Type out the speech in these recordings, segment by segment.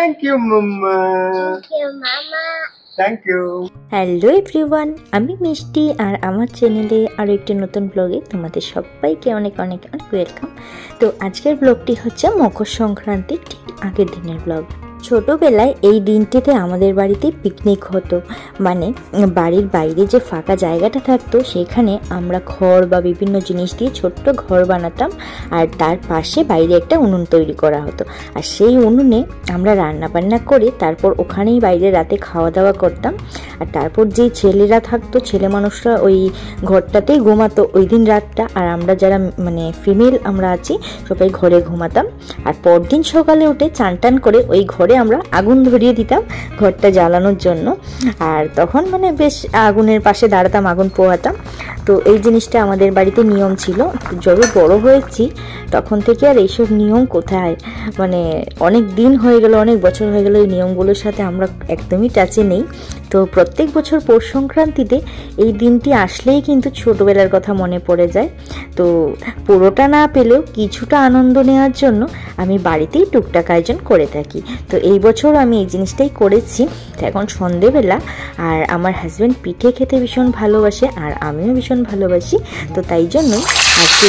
Thank you mamma. Thank you. Hello everyone, আমি মিষ্টি আর আমার চ্যানেলে আরও একটি নতুন ব্লগে তোমাদের সবাইকে অনেক অনেক অনেক ওয়েলকাম। তো আজকের ব্লগটি হচ্ছে মকর সংক্রান্তির ঠিক আগের দিনের ব্লগ। ছোটোবেলায় এই দিনটিতে আমাদের বাড়িতে পিকনিক হতো, মানে বাড়ির বাইরে যে ফাঁকা জায়গাটা থাকতো সেখানে আমরা খড় বা বিভিন্ন জিনিস দিয়ে ছোট্ট ঘর বানাতাম, আর তার পাশে বাইরে একটা উনুন তৈরি করা হতো, আর সেই উনুনে আমরা রান্না বান্না করে তারপর ওখানেই বাইরে রাতে খাওয়া দাওয়া করতাম। আর তারপর যেই ছেলেরা থাকতো, ছেলে মানুষরা ওই ঘরটাতেই ঘুমাতো ওই দিন রাতটা, আর আমরা যারা মানে ফিমেল আমরা আছি সবাই ঘরে ঘুমাতাম। আর পরদিন সকালে উঠে চান টান করে ওই ঘরে আমরা আগুন ধরিয়ে দিতাম ঘরটা জ্বালানোর জন্য, আর তখন মানে বেশ আগুনের পাশে দাঁড়াতাম, আগুন পোহাতাম। তো এই জিনিসটা আমাদের বাড়িতে নিয়ম ছিল। যবে বড় হয়েছি তখন থেকে আর এইসব নিয়ম কোথায়, মানে অনেক দিন হয়ে গেল, অনেক বছর হয়ে গেল এই নিয়মগুলোর সাথে আমরা একদমই টাচে নেই। তো প্রত্যেক বছর পৌষ সংক্রান্তিতে এই দিনটি আসলেই কিন্তু ছোটোবেলার কথা মনে পড়ে যায়। তো পুরোটা না পেলেও কিছুটা আনন্দ নেওয়ার জন্য আমি বাড়িতেই টুকটাক আয়োজন করে থাকি। তো এই বছর আমি এই জিনিসটাই করেছি। এখন সন্ধেবেলা, আর আমার হাজব্যান্ড পিঠে খেতে ভীষণ ভালোবাসে আর আমিও ভীষণ ভালোবাসি, তো তাই জন্যই আজকে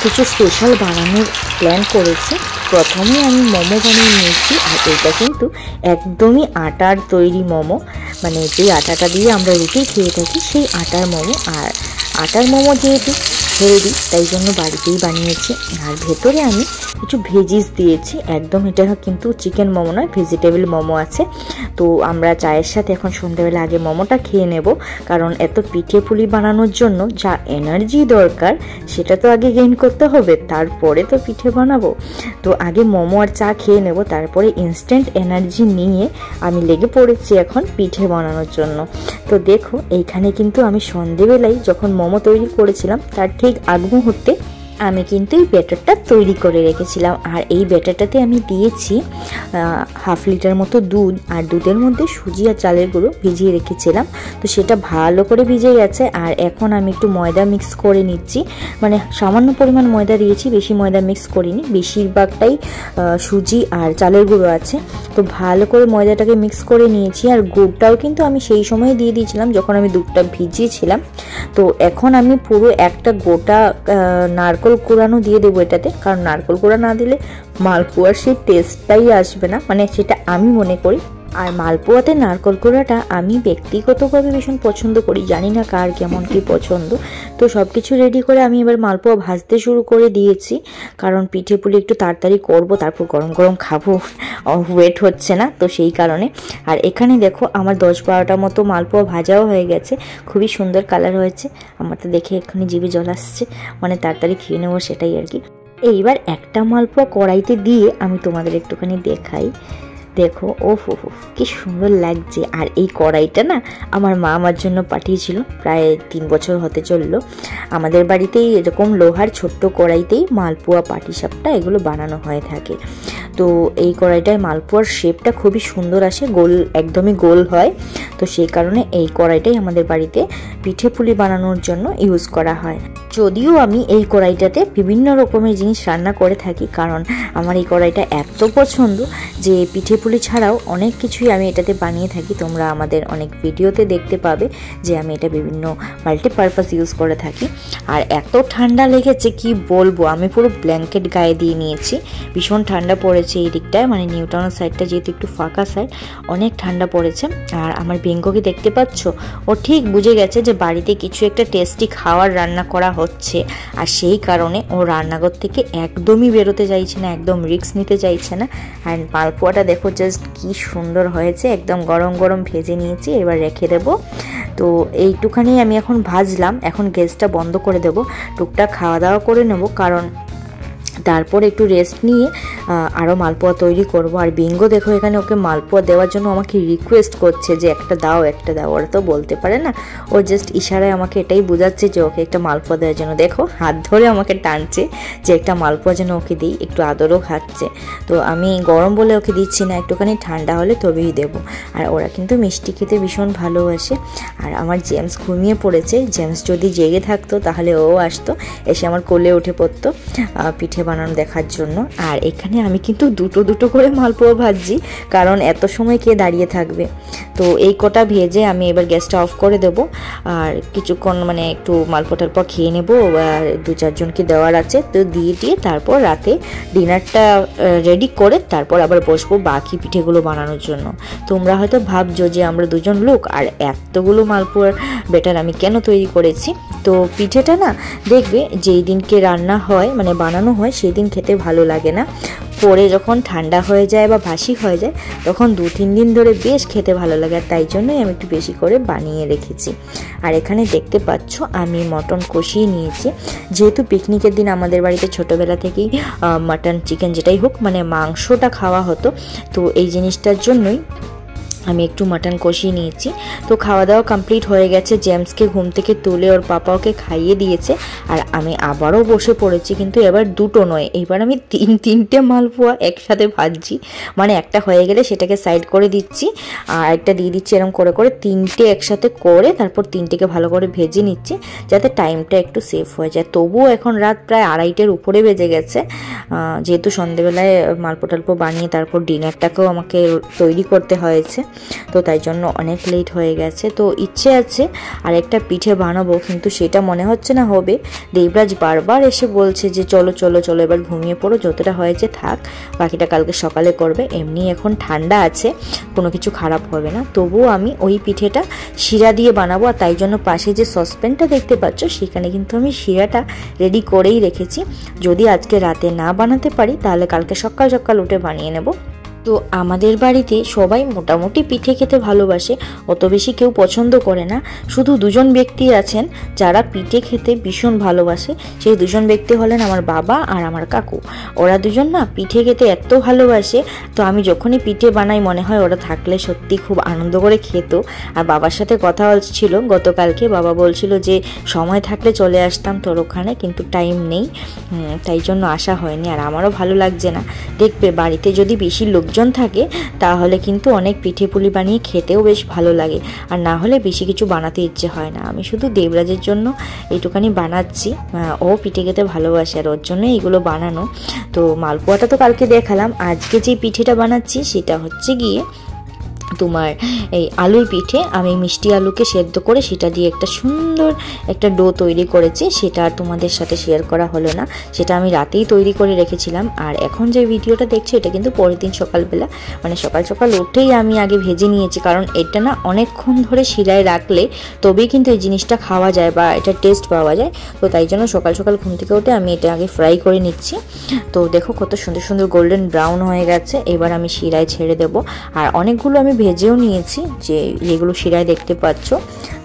কিছু স্পেশাল বানানোর প্ল্যান করেছি। প্রথমে আমি মোমো বানিয়ে নিয়েছি, আর এটা কিন্তু একদমই আটার তৈরি মোমো, মানে যে আটাটা দিয়ে আমরা রুটি খেয়ে থাকি সেই আটার মোমো। আর আটার মোমো যেহেতু হেলদি তাই জন্য বাড়িতেই বানিয়েছি। আর ভেতরে আমি কিছু ভেজিস দিয়েছি, একদম এটা কিন্তু চিকেন মোমো নয়, ভেজিটেবল মোমো আছে। তো আমরা চায়ের সাথে এখন সন্ধ্যাবেলা আগে মোমোটা খেয়ে নেব, কারণ এত পিঠে পুলি বানানোর জন্য যা এনার্জি দরকার সেটা তো আগে গেইন করতে হবে, তারপরে তো পিঠে বানাবো। তো আগে মোমো আর চা খেয়ে নেব, তারপরে ইনস্ট্যান্ট এনার্জি নিয়ে আমি লেগে পড়েছি এখন পিঠে বানানোর জন্য। তো দেখো এইখানে কিন্তু আমি সন্ধ্যেবেলায় যখন মোমো তৈরি করেছিলাম তার ঠিক আগ মুহূর্তে আমি কিন্তু এই ব্যাটারটা তৈরি করে রেখেছিলাম। আর এই ব্যাটারটাতে আমি দিয়েছি 1/2 লিটার মতো দুধ, আর দুধের মধ্যে সুজি আর চালের গুঁড়ো ভিজিয়ে রেখেছিলাম। তো সেটা ভালো করে ভিজে গেছে। আর এখন আমি একটু ময়দা মিক্স করে নিচ্ছি, মানে সামান্য পরিমাণ ময়দা দিয়েছি, বেশি ময়দা মিক্স করিনি, বেশিরভাগটাই সুজি আর চালের গুঁড়ো আছে। তো ভালো করে ময়দাটাকে মিক্স করে নিয়েছি। আর গুড়টাও কিন্তু আমি সেই সময় দিয়ে দিয়েছিলাম যখন আমি দুধটা ভিজিয়েছিলাম। তো এখন আমি পুরো একটা গোটা নারকেল কোড়ানো দিয়ে দেবো এটাতে, কারণ নারকেল কোড়া না দিলে মালপোয়ার সেই টেস্টটাই আসবে না, মানে সেটা আমি মনে করি। আর মালপোয়াতে নারকেল কোড়াটা আমি ব্যক্তিগতভাবে ভীষণ পছন্দ করি, জানি না কার কেমন কি পছন্দ। তো সব কিছু রেডি করে আমি এবার মালপোয়া ভাজতে শুরু করে দিয়েছি, কারণ পিঠে পুলি একটু তাড়াতাড়ি করব, তারপর গরম গরম খাবো, ওয়েট হচ্ছে না, তো সেই কারণে। আর এখানে দেখো আমার 10-12টা মতো মালপোয়া ভাজাও হয়ে গেছে, খুবই সুন্দর কালার হয়েছে। আমার তো দেখে এক্ষুনি জিভে জল আসছে, মানে তাড়াতাড়ি খেয়ে নেবো সেটাই আর কি। এইবার একটা মালপোয়া কড়াইতে দিয়ে আমি তোমাদের একটুখানি দেখাই। দেখো ওফ কি সুন্দর লাগছে। আর এই কড়াইটা না আমার মা আমার জন্য পাঠিয়েছিল, প্রায় 3 বছর হতে চললো। আমাদের বাড়িতেই এরকম লোহার ছোট্ট কড়াইতেই মালপোয়া পাটিসাপটা এগুলো বানানো হয়ে থাকে। তো এই কড়াইটায় মালপোয়ার শেপটা খুবই সুন্দর আসে, গোল, একদমই গোল হয়। তো সেই কারণে এই কড়াইটাই আমাদের বাড়িতে পিঠে পুলি বানানোর জন্য ইউজ করা হয়। যদিও আমি এই কড়াইটাতে বিভিন্ন রকমের জিনিস রান্না করে থাকি, কারণ আমার এই কড়াইটা এত পছন্দ যে পিঠে পুলি ছাড়াও অনেক কিছুই আমি এটাতে বানিয়ে থাকি। তোমরা আমাদের অনেক ভিডিওতে দেখতে পাবে যে আমি এটা বিভিন্ন মাল্টিপারপাস ইউজ করে থাকি। আর এত ঠান্ডা লেগেছে কি বলবো, আমি পুরো ব্ল্যাঙ্কেট গায়ে দিয়ে নিয়েছি, ভীষণ ঠান্ডা পড়েছে এই দিকটায়, মানে নিউটাউনের সাইডটা যেহেতু একটু ফাঁকা সাইড, অনেক ঠান্ডা পড়েছে। আর আমার বেঙ্গকে দেখতে পাচ্ছ, ও ঠিক বুঝে গেছে যে বাড়িতে কিছু একটা টেস্টি খাওয়ার রান্না করা হচ্ছে, আর সেই কারণে ও রান্নাঘর থেকে একদমই বেরোতে চাইছে না, একদম রিস্ক নিতে চাইছে না। আর মালপোয়াটা দেখো জাস্ট কি সুন্দর হয়েছে, একদম গরম গরম ভেজে নিয়েছি, এবার রেখে দেবো। তো এইটুখানি আমি এখন ভাজলাম, এখন গ্যাসটা বন্ধ করে দেবো, টুকটাক খাওয়া দাওয়া করে নেব, কারণ তারপর একটু রেস্ট নিয়ে আরও মালপোয়া তৈরি করব। আর বিঙ্গো দেখো এখানে ওকে মালপোয়া দেওয়ার জন্য আমাকে রিকোয়েস্ট করছে যে একটা দাও একটা দাও, ওরা তো বলতে পারে না, ও জাস্ট ইশারায় আমাকে এটাই বোঝাচ্ছে যে ওকে একটা মালপোয়া দেওয়ার জন্য। দেখো হাত ধরে আমাকে টানছে যে একটা মালপোয়া যেন ওকে দিই, একটু আদরও খাচ্ছে। তো আমি গরম বলে ওকে দিচ্ছি না, একটুখানি ঠান্ডা হলে তবেই দেবো। আর ওরা কিন্তু মিষ্টি খেতে ভীষণ ভালোবাসে। আর আমার জেমস ঘুমিয়ে পড়েছে, জেমস যদি জেগে থাকতো তাহলে ও আসতো, এসে আমার কোলে উঠে পড়তো পিঠে বানানো বানানো দেখার জন্য। আর এখানে আমি কিন্তু দুটো দুটো করে মালপোয়া ভাজছি, কারণ এত সময় কে দাঁড়িয়ে থাকবে। তো এই কটা ভেজে আমি এবার গ্যাসটা অফ করে দেবো, আর কিছুক্ষণ মানে একটু মালপোয়াটার পর খেয়ে নেবো, আর 2-4 জনকে দেওয়ার আছে। তো দিয়ে তারপর রাতে ডিনারটা রেডি করে তারপর আবার বসবো বাকি পিঠেগুলো বানানোর জন্য। তোমরা হয়তো ভাবছো যে আমরা 2 জন লোক আর এতগুলো মালপোয়ার ব্যাটার আমি কেন তৈরি করেছি। তো পিঠেটা না দেখবে যেই দিনকে রান্না হয় মানে বানানো হয় সেই দিন খেতে ভালো লাগে না, পরে যখন ঠান্ডা হয়ে যায় বা বাসি হয়ে যায় তখন 2-3 দিন ধরে বেশ খেতে ভালো লাগে। আর তাই জন্যই আমি একটু বেশি করে বানিয়ে রেখেছি। আর এখানে দেখতে পাচ্ছ আমি মটন কষিয়ে নিয়েছি, যেহেতু পিকনিকের দিন আমাদের বাড়িতে ছোটোবেলা থেকেই মাটন চিকেন যেটাই হোক মানে মাংসটা খাওয়া হতো, তো এই জিনিসটার জন্যই আমি একটু মাটন কষিয়ে নিয়েছি। তো খাওয়া দাওয়া কমপ্লিট হয়ে গেছে, জেমসকে ঘুম থেকে তুলে ওর পাপা ওকে খাইয়ে দিয়েছে, আর আমি আবারও বসে পড়েছি। কিন্তু এবার দুটো নয়, এবার আমি 3-3টে মালপোয়া একসাথে ভাজছি, মানে একটা হয়ে গেলে সেটাকে সাইড করে দিচ্ছি আর একটা দিয়ে দিচ্ছি, এরকম করে করে 3টে একসাথে করে তারপর 3টেকে ভালো করে ভেজে নিচ্ছি যাতে টাইমটা একটু সেভ হয়ে যায়। তবুও এখন রাত প্রায় 2:30-এর উপরে বেজে গেছে, যেহেতু সন্ধেবেলায় মালপো টালপো বানিয়ে তারপর ডিনারটাকেও আমাকে তৈরি করতে হয়েছে, তো তাই জন্য অনেক লেট হয়ে গেছে। তো ইচ্ছে আছে আর একটা পিঠে বানাবো, কিন্তু সেটা মনে হচ্ছে না হবে। দেবরাজ বারবার এসে বলছে যে চলো চলো চলো এবার ঘুমিয়ে পড়ো, যতটা হয়েছে থাক, বাকিটা কালকে সকালে করবে। এমনি এখন ঠান্ডা আছে, কোনো কিছু খারাপ হবে না। তবুও আমি ওই পিঠেটা শিরা দিয়ে বানাবো, আর তাই জন্য পাশে যে সসপ্যানটা দেখতে পাচ্ছ সেখানে কিন্তু আমি শিরাটা রেডি করেই রেখেছি। যদি আজকে রাতে না বানাতে পারি তাহলে কালকে সকাল সকাল উঠে বানিয়ে নেব। তো আমাদের বাড়িতে সবাই মোটামুটি পিঠে খেতে ভালোবাসে, অত বেশি কেউ পছন্দ করে না। শুধু 2 জন ব্যক্তি আছেন যারা পিঠে খেতে ভীষণ ভালোবাসে, সেই 2 জন ব্যক্তি হলেন আমার বাবা আর আমার কাকু। ওরা 2 জন না পিঠে খেতে এত ভালোবাসে, তো আমি যখনই পিঠে বানাই মনে হয় ওরা থাকলে সত্যি খুব আনন্দ করে খেত। আর বাবার সাথে কথা হচ্ছিল গতকালকে, বাবা বলছিল যে সময় থাকলে চলে আসতাম তোর ওখানে, কিন্তু টাইম নেই, তাই জন্য আসা হয়নি। আর আমারও ভালো লাগছে না। দেখবে বাড়িতে যদি বেশি লোকজন থাকে তাহলে কিন্তু অনেক পিঠে পুলি বানিয়ে খেতেও বেশ ভালো লাগে, আর না হলে বেশি কিছু বানাতে ইচ্ছে হয় না। আমি শুধু দেবরাজের জন্য এইটুখানি বানাচ্ছি, ও পিঠে খেতে ভালোবাসে আর ওর জন্য এইগুলো বানানো। তো মালপোয়াটা তো কালকে দেখালাম, আজকে যে পিঠেটা বানাচ্ছি সেটা হচ্ছে গিয়ে তোমার এই আলুর পিঠে। আমি মিষ্টি আলুকে সেদ্ধ করে সেটা দিয়ে একটা সুন্দর একটা ডো তৈরি করেছি, সেটা আর তোমাদের সাথে শেয়ার করা হলো না, সেটা আমি রাতেই তৈরি করে রেখেছিলাম। আর এখন যে ভিডিওটা দেখছি এটা কিন্তু পরের দিন সকালবেলা, মানে সকাল সকাল উঠেই আমি আগে ভেজে নিয়েছি, কারণ এটা না অনেকক্ষণ ধরে শিরায় রাখলে তবেই কিন্তু এই জিনিসটা খাওয়া যায় বা এটা টেস্ট পাওয়া যায়। তো তাই জন্য সকাল সকাল ঘুম থেকে উঠে আমি এটা আগে ফ্রাই করে নিচ্ছি। তো দেখো কত সুন্দর সুন্দর গোল্ডেন ব্রাউন হয়ে গেছে, এবার আমি শিরায় ছেড়ে দেবো। আর অনেকগুলো আমি ভেজেও নিয়েছি, যেগুলো শিরায় দেখতে পাচ্ছ।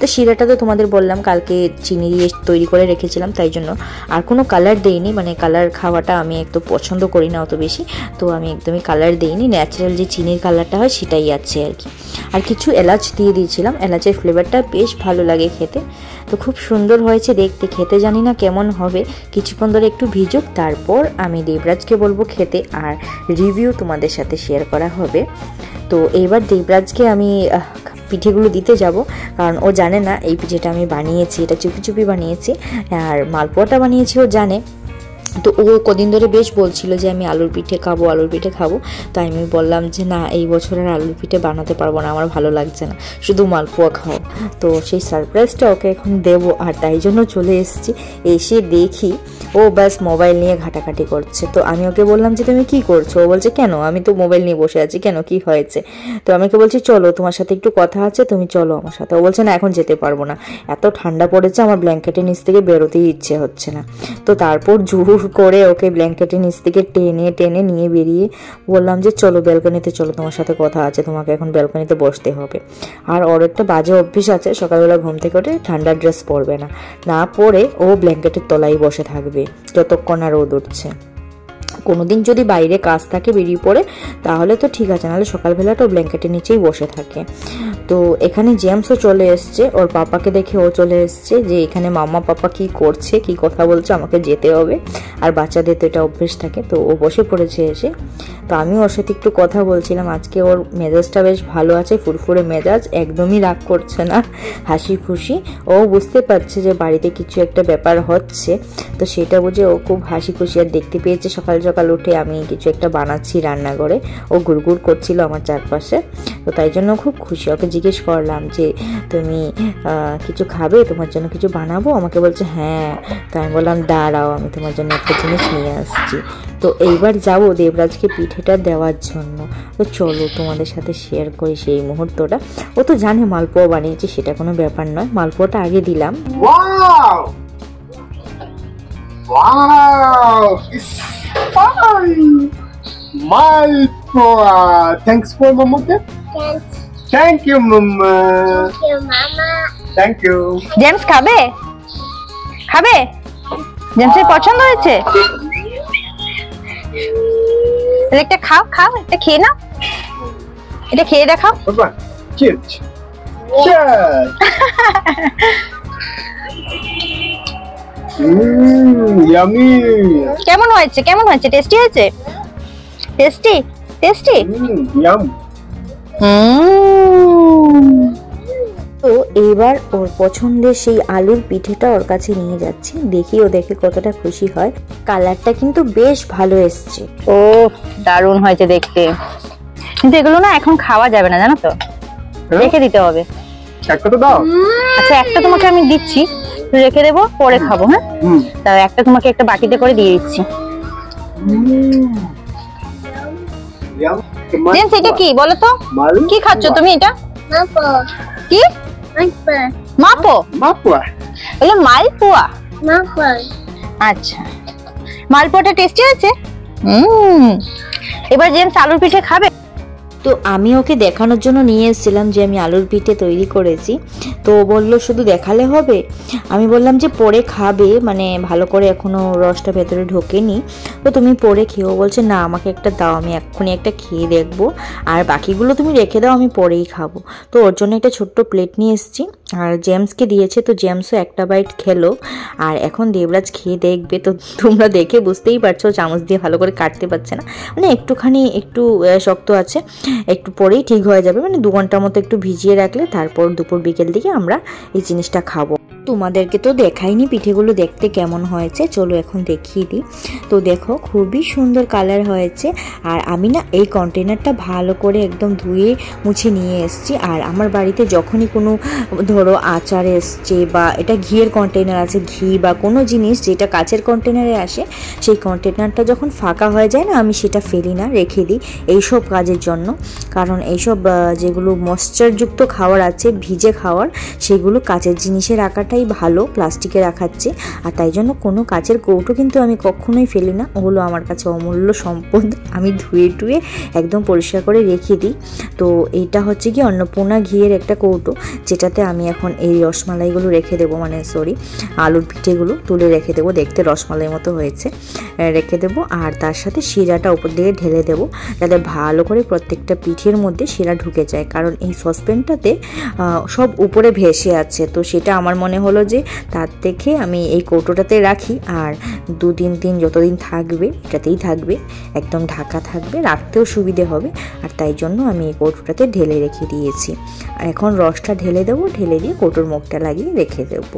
তো শিরাটা তো তোমাদের বললাম কালকে চিনি দিয়ে তৈরি করে রেখেছিলাম, তাই জন্য আর কোনো কালার দেইনি, মানে কালার খাওয়াটা আমি একটু পছন্দ করি না অত বেশি, তো আমি একদমই কালার দেইনি, ন্যাচারাল যে চিনির কালারটা হয় সেটাই আছে আর কি। আর কিছু এলাচ দিয়ে দিয়েছিলাম, এলাচের ফ্লেভারটা বেশ ভালো লাগে খেতে। তো খুব সুন্দর হয়েছে দেখতে, খেতে জানি না কেমন হবে, কিছুক্ষণ ধরে একটু ভিজুক, তারপর আমি দেবরাজকে বলবো খেতে, আর রিভিউ তোমাদের সাথে শেয়ার করা হবে। তো এবার দেবরাজকে আমি পিঠেগুলো দিতে যাব, কারণ ও জানে না এই পিঠেটা আমি বানিয়েছি, এটা চুপি চুপি বানিয়েছি, আর মালপোয়াটা বানিয়েছি ও জানে। তো ও কদিন ধরে বেশ বলছিল যে আমি আলুর পিঠে খাবো, আলুর পিঠে খাবো। তাই আমি বললাম যে না, এই বছর আর আলুর পিঠে বানাতে পারবো না, আমার ভালো লাগছে না, শুধু মালপোয়া খাও। তো সেই সারপ্রাইজটা ওকে এখন দেবো, আর তাই জন্য চলে এসেছি। এসে দেখি ও ব্যাস মোবাইল নিয়ে ঘাটাঘাটি করছে। তো আমি ওকে বললাম যে তুমি কি করছো? ও বলছে কেন, আমি তো মোবাইল নিয়ে বসে আছি, কেন কি হয়েছে? তো আমি ওকে বলছি চলো তোমার সাথে একটু কথা আছে, তুমি চলো আমার সাথে। ও বলছে না এখন যেতে পারবো না, এত ঠান্ডা পড়েছে, আমার ব্ল্যাঙ্কেটের নিচ থেকে বেরোতেই ইচ্ছে হচ্ছে না। তো তারপর জোর করে ওকে ব্ল্যাঙ্কেটের নিচ থেকে টেনে টেনে নিয়ে বেরিয়ে বললাম যে চলো ব্যালকনিতে চলো, তোমার সাথে কথা আছে, তোমাকে এখন ব্যালকনিতে বসতে হবে। আর ওর একটা বাজে অভ্যেস আছে, সকালবেলা ঘুম থেকে উঠে ঠান্ডার ড্রেস পরবে না, না পরে ও ব্ল্যাঙ্কেটের তলায় বসে থাকবে যতক্ষণ না রোদ উঠছে। কোনোদিন যদি বাইরে কাজ থাকে বেরিয়ে পড়ে তাহলে তো ঠিক আছে, নাহলে সকালবেলাটা ব্ল্যাঙ্কেটের নিচেই বসে থাকে। তো এখানে জেমসও চলে এসছে, ওর পাপাকে দেখে ও চলে এসছে যে এখানে মাম্মা পাপা কি করছে, কি কথা বলছে, আমাকে যেতে হবে। আর বাচ্চাদের তো এটা অভ্যেস থাকে। তো ও বসে পড়েছে এসে। তো আমি ওর সাথে একটু কথা বলছিলাম। আজকে ওর মেজাজটা বেশ ভালো আছে, ফুরফুরে মেজাজ, একদমই রাগ করছে না, হাসি খুশি। ও বুঝতে পারছে যে বাড়িতে কিছু একটা ব্যাপার হচ্ছে, তো সেটা বুঝে ও খুব হাসি খুশি। আর দেখতে পেয়েছে সকাল সকাল উঠে আমি কিছু একটা বানাচ্ছি রান্নাঘরে, ও গুড়গুড় করছিল আমার চারপাশে। তো তাই জন্য খুব খুশি। ওকে জিজ্ঞেস করলাম যে তুমি কিছু খাবে, তোমার জন্য কিছু বানাবো? আমাকে বলছে হ্যাঁ। তো আমি বললাম দাঁড়াও, আমি তোমার জন্য একটা জিনিস নিয়ে আসছি। তো এইবার যাবো দেবরাজকে পিঠেটা দেওয়ার জন্য। তো চলো তোমাদের সাথে শেয়ার করি সেই মুহূর্তটা। ও তো জানে মালপোয়া বানিয়েছি, সেটা কোনো ব্যাপার নয়, মালপোয়াটা আগে দিলাম। Wow, it's fine. Malpoa. Thanks for Mama. Thanks. Thank you, Mama. Thank you, Mama. Thank you. James খাবে? খাবে? জেমসের পছন্দ হয়েছে? একটা খাও, খাও, একটা খেয়ে নাও, এটা খেয়ে দেখাও। Bye. Cheers. Cheers. Yummy. কেমন হয়েছে? কেমন হয়েছে? টেস্টি হয়েছে? Tasty tasty. Yum. তো এবার ওর পছন্দের সেই আলুর পিঠেটা ওর কাছে নিয়ে যাচ্ছি, দেখি ও দেখে কতটা খুশি হয়। কালারটা কিন্তু বেশ ভালো এসছে। ও দারুণ হয়েছে দেখতে, কিন্তু এগুলো না এখন খাওয়া যাবে না, জানো তো, রেখে দিতে হবে। একটা তো দাও। আচ্ছা একটা তোমাকে আমি দিচ্ছি, রেখে দেবো, পরে খাবো। হ্যাঁ, তাও একটা তোমাকে একটা বাটিতে করে দিয়ে দিচ্ছি। জেমস এটা কি বলো তো, কি খাচ্ছ তুমি এটা? Mapo. কি? Mapo. মাপো? Malpoa. বলে মালপোয়া। Mapo. আচ্ছা, মালপোয়াটা টেস্টি আছে। এবার জেমস আলুর পিঠে খাবে। তো আমি ওকে দেখানোর জন্য নিয়ে এসেছিলাম যে আমি আলুর পিঠে তৈরি করেছি। তো বললো শুধু দেখালে হবে? আমি বললাম যে পরে খাবে, মানে ভালো করে এখনো রসটা ভেতরে ঢোকেনি, তো তুমি পরে খেও। বলছে না আমাকে একটা দাও, আমি এক্ষুনি একটা খেয়ে দেখবো, আর বাকিগুলো তুমি রেখে দাও, আমি পরেই খাবো। তো ওর জন্য একটা ছোট্ট প্লেট নিয়ে এসেছি, আর জেমসকে দিয়েছে। তো জেমসও একটা বাইট খেলো, আর এখন দেবরাজ খেয়ে দেখবে। তো তোমরা দেখে বুঝতেই পারছো চামচ দিয়ে ভালো করে কাটতে পারছে না, মানে একটুখানি একটু শক্ত আছে, একটু পরেই ঠিক হয়ে যাবে। মানে 2 ঘন্টার মতো একটু ভিজিয়ে রাখলে তারপর দুপুর বিকেল দিকে আমরা এই জিনিসটা খাবো। তোমাদেরকে তো দেখাইনি পিঠেগুলো দেখতে কেমন হয়েছে, চলো এখন দেখিয়ে দিই। তো দেখো খুবই সুন্দর কালার হয়েছে। আর আমি না এই কন্টেনারটা ভালো করে একদম ধুয়ে মুছে নিয়ে এসেছি। আর আমার বাড়িতে যখনই কোনো ধরো আচার এসছে বা এটা ঘিয়ের কন্টেনার আছে, ঘি বা কোনো জিনিস যেটা কাচের কন্টেনারে আসে, সেই কন্টেনারটা যখন ফাঁকা হয়ে যায় না, আমি সেটা ফেলি না, রেখে দিই এইসব কাজের জন্য। কারণ এইসব যেগুলো ময়েশ্চারযুক্ত খাবার আছে, ভিজে খাবার, সেগুলো কাচের জিনিসে রাখাটাই ভালো, প্লাস্টিকে রাখাচ্ছে। আর তাই জন্য কোনো কাচের কৌটো কিন্তু আমি কখনোই ফেলি না, ওগুলো আমার কাছে অমূল্য সম্পদ। আমি ধুয়ে টুয়ে একদম পরিষ্কার করে রেখে দিই। তো এইটা হচ্ছে কি অন্নপূর্ণা ঘিয়ের একটা কৌটো, যেটাতে আমি এখন এই রসমালাইগুলো রেখে দেবো, মানে সরি আলুর পিঠেগুলো তুলে রেখে দেবো, দেখতে রসমালাই মতো হয়েছে, রেখে দেবো। আর তার সাথে শিরাটা উপর দিকে ঢেলে দেবো, যাতে ভালো করে প্রত্যেকটা পিঠের মধ্যে শিরা ঢুকে যায়। কারণ এই সসপ্যানটাতে সব উপরে ভেসে আছে, তো সেটা আমার মনে হলো যে তার থেকে আমি এই কৌটোটাতে রাখি, আর 2-3 দিন যতদিন থাকবে এটাতেই থাকবে, একদম ঢাকা থাকবে, রাখতেও সুবিধে হবে। আর তাই জন্য আমি এই কৌটোটাতে ঢেলে রেখে দিয়েছি। আর এখন রসটা ঢেলে দেবো, ঢেলে দিয়ে কৌটোর মুখটা লাগিয়ে রেখে দেবো।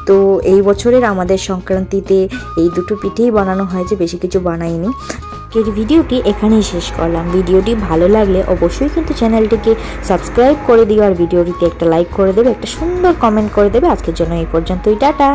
তো এই বছরের আমাদের সংক্রান্তিতে এই দুটো পিঠেই বানানো হয়েছে, বেশি কিছু বানাইনি। আজকের ভিডিওটি এখানেই শেষ করলাম। ভিডিওটি ভালো লাগলে অবশ্যই কিন্তু চ্যানেলটিকে সাবস্ক্রাইব করে দিও, আর ভিডিওটিতে একটা লাইক করে দেবে, একটা সুন্দর কমেন্ট করে দেবে। আজকের জন্য এই পর্যন্তই, টাটা।